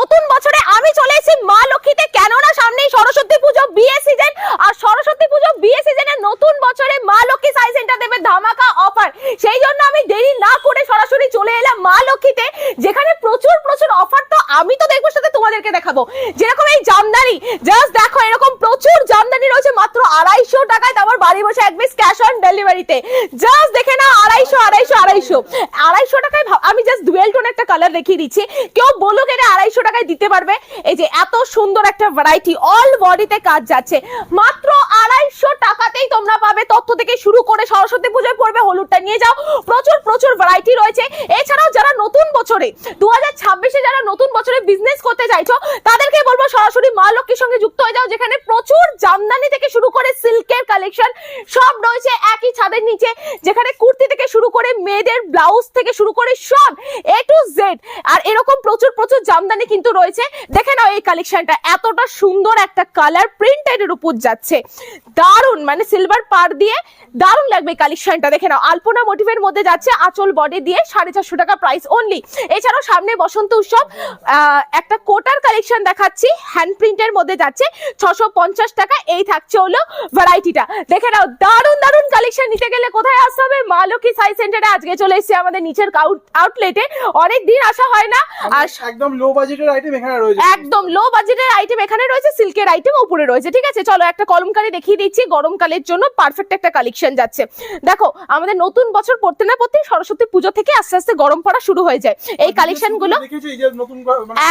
নতুন বছরে আমি চলে এসেছি মা লক্ষ্মীতে, কেননা সামনেই সরস্বতী পুজো বিয়ে সিজন। আর সরস্বতী পুজো বিয়ে সিজনে নতুন বছরে মা লক্ষ্মী সাই সেন্টার দেবে ধামাকা অফার। সেই জন্য আমি দেরি না করে সরাসরি চলে এলাম মা লক্ষ্মীতে, যেখানে প্রচুর প্রচুর অফার তো আমি তো দেখবো, সাথে তোমাদেরকে দেখাবো। যেরকম এই জামদানি, জাস্ট দেখো এরকম প্রচুর জামদানি রয়েছে মাত্র 250 টাকায়, তারপর বাড়ি বসে এক পিস ক্যাশ অন ডেলিভারিতে। জাস্ট দেখে না 250 টাকায়। আমি জাস্ট ডুয়েল টোন একটা কালার দেখিয়ে দিচ্ছি, কেউ বলুক এটা 250 টাকায় দিতে পারবে। এই যে এত সুন্দর একটা ভ্যারাইটি, অল বডিতে কাজ যাচ্ছে, মাত্র 250 টাকাতেই তোমরা পাবে। তথ্য থেকে শুরু করে সরস্বতী পুজোয় পড়বে হলুদটা নিয়ে যাও, প্রচুর প্রচুর ভ্যারাইটি রয়েছে। এছাড়াও যারা নতুন বছরে 2026-এ যারা নতুন বছরে বিজনেস করতে চাইছো তাদেরকে বলবো সরাসরি মা লক্ষ্মীর সঙ্গে যুক্ত হয়ে যাও, যেখানে প্রচুর জামদানি থেকে শুরু করে সিল্কের কালেকশন সব রয়েছে একই ছাদের নিচে, যেখানে কুর্তি থেকে শুরু করে মেয়েদের ব্লাউজ থেকে শুরু করে সব A to Z। আর এরকম প্রচুর প্রচুর জামদানি কিন্তু রয়েছে। দেখে নাও এই কালেকশনটা, এতটা সুন্দর একটা কালার প্রিন্টেড এর উপর যাচ্ছে, দারুন, মানে সিলভার পার দিয়ে দারুন লাগবে এই কালেকশনটা। দেখে নাও আলপনা মোটিভের মধ্যে যাচ্ছে, আঁচল বডি দিয়ে 450 টাকা প্রাইস অনলি। এছাড়াও সামনে বসন্ত উৎসব, একটা কোটার কালেকশন দেখাচ্ছি, হ্যান্ড প্রিন্টের মধ্যে যাচ্ছে 650 টাকা। এই থাকছে হলো ভ্যারাইটিটা। দেখে নাও দারুন দারুন কালেকশন নিতে গেলে কোথায় আসতে হবে? মা লক্ষ্মী সাই সেন্টারে। আজকে চলে এসেছি আমাদের নিচের আউটলেটে, অনেক দিন আসা হয় না। আর একদম লো বাজেটের আইটেম এখানে রয়েছে, একদম লো বাজেটের আইটেম এখানে রয়েছে, সিল্কের আইটেম উপরে রয়েছে। ঠিক আছে, চলো একটা কলমকারি দেখিয়ে দিচ্ছি, গরমকালের জন্য পারফেক্ট একটা কালেকশন যাচ্ছে। দেখো আমাদের নতুন বছর পড়তে না পড়তে সরস্বতী পুজো থেকে আস্তে আস্তে গরম পড়া শুরু হয়ে যায়। এই কালেকশন গুলো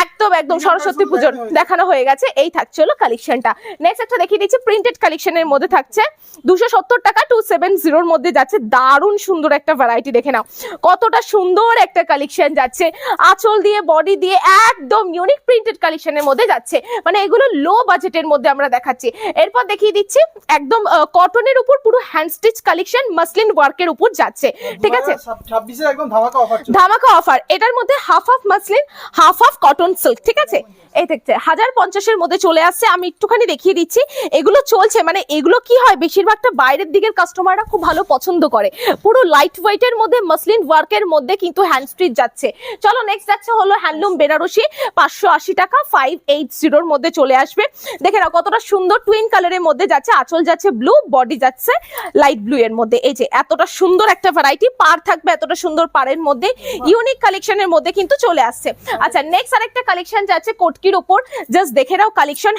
একদম একদম সরস্বতী পুজোর দেখানো হয়ে গেছে। এই থাকছে হলো কালেকশনটা। নেক্সট একটা দেখিয়ে দিচ্ছি, প্রিন্টেড কালেকশনের মধ্যে থাকছে 270 টাকা 270 মধ্যে যাচ্ছে, দারুণ সুন্দর একটা ভ্যারাইটি। দেখে নাও কতটা সুন্দর একটা কালেকশন যাচ্ছে, আঁচল দিয়ে বডি দিয়ে একদম ইউনিক প্রিন্টেড কালেকশনের মধ্যে যাচ্ছে, মানে এগুলো লো বাজেটের মধ্যে আমরা দেখাচ্ছি। এরপর দেখিয়ে দিচ্ছি একদম কটনের উপর পুরো হ্যান্ড স্টিচ কালেকশন, মাসলিন ওয়ার্কের উপর যাচ্ছে। ঠিক আছে, 26 এর একদম ধামাকা অফার, ধামাকা অফার। এটার মধ্যে half of muslin half of cotton silk. ঠিক আছে, এই দেখছে 1050-এর মধ্যে চলে আসছে। আমি একটুখানি দেখিয়ে দিচ্ছি, এগুলো চলছে, মানে এগুলো কি হয় বেশিরভাগটা বাইরের দিকের কাস্টমাররা খুব ভালো পছন্দ করে, পুরো লাইট ওয়েটের মধ্যে মাসলিন ওয়ার্কের মধ্যে কিন্তু হ্যান্ড স্টিচ যাচ্ছে। চলো নেক্সট যাচ্ছে হলো হ্যান্ডলুম বেনারসি, 580 টাকা 580-র মধ্যে চলে আসবে। দেখে নাও কতটা সুন্দর টুইন কালারের মধ্যে যাচ্ছে, আঁচল যাচ্ছে ব্লু, বডি যাচ্ছে লাইট ব্লু এর মধ্যে। এই যে এতটা সুন্দর একটা ভ্যারাইটি, পার থাকবে এতটা সুন্দর পারের মধ্যে, ইউনিক কালেকশনের মধ্যে কিন্তু চলে আসছে। আচ্ছা নেক্সট আরেকটা কালেকশন যাচ্ছে কোটকির উপর, জাস্ট দেখে নাও কালেকশন,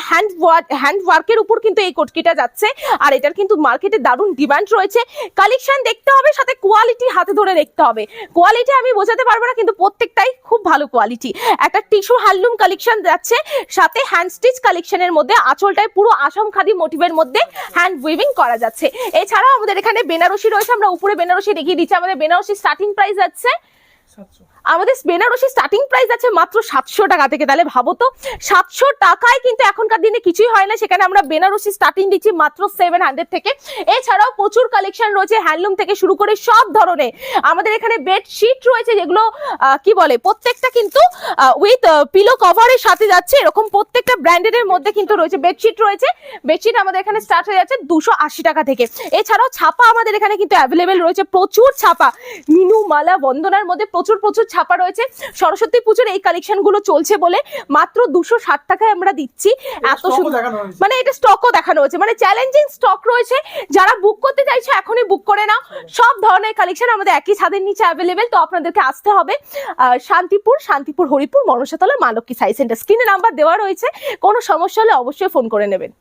হ্যান্ড ওয়ার্কের উপর কিন্তু এই কোটকিটা যাচ্ছে। আর এটার কিন্তু মার্কেটে দারুণ ডিমান্ড রয়েছে। কালেকশন দেখতে হবে, সাথে কোয়ালিটি হাতে ধরে দেখতে হবে। কোয়ালিটি আমি বোঝাতে পারবো না, কিন্তু প্রত্যেকটাই খুব ভালো কোয়ালিটি। একটা টিস্যু হ্যান্ডলুম কালেকশন যাচ্ছে, সাথে হ্যান্ড স্টিচ কালেকশনের মধ্যে, আঁচলটায় পুরো আসাম খাদি মোটিভের মধ্যে হ্যান্ড উইভিং করা যাচ্ছে। এছাড়াও আমাদের এখানে বেনারসি রয়েছে, আমরা উপরে বেনারসি দেখিয়ে দিচ্ছি। আমাদের বেনারসি স্টার্টিং প্রাইস যাচ্ছে, আমাদের বেনারসি স্টার্টিং প্রাইস আছে মাত্র 700 টাকা থেকে। তাহলে ভাবো তো 700 টাকায় কিন্তু এখনকার দিনে কিছুই হয় না, সেখানে আমরা বেনারসি স্টার্টিং দিচ্ছি মাত্র 700 থেকে। এছাড়াও প্রচুর কালেকশন রয়েছে হ্যান্ডলুম থেকে শুরু করে সব ধরনের। আমাদের এখানে বেডশিট রয়েছে, যেগুলো কি বলে প্রত্যেকটা কিন্তু উইথ পিলো কভারের সাথে যাচ্ছে, এরকম প্রত্যেকটা ব্র্যান্ডেড এর মধ্যে কিন্তু রয়েছে। বেডশিট রয়েছে, বেডশিট আমাদের এখানে স্টার্ট হয়ে যাচ্ছে 280 টাকা থেকে। এছাড়াও ছাপা আমাদের এখানে কিন্তু অ্যাভেলেবেল রয়েছে, প্রচুর ছাপা, মিনু মালা বন্দনার মধ্যে প্রচুর প্রচুর ছাপা রয়েছে। সরস্বতী পুজোর এই কালেকশন গুলো চলছে বলে মাত্র 260 টাকায় আমরা দিচ্ছি। এত সুন্দর, মানে এটা স্টকও দেখানো হয়েছে, মানে চ্যালেঞ্জিং স্টক রয়েছে। যারা বুক করতে চাইছে এখনই বুক করে নাও। সব ধরনের কালেকশন আমাদের একই ছাদের নিচে অ্যাভেলেবেল। তো আপনাদেরকে আসতে হবে শান্তিপুর হরিপুর মনসাতলা মা লক্ষ্মী সাই সেন্টার। স্ক্রিনে নাম্বার দেওয়া রয়েছে, কোনো সমস্যা হলে অবশ্যই ফোন করে নেবেন।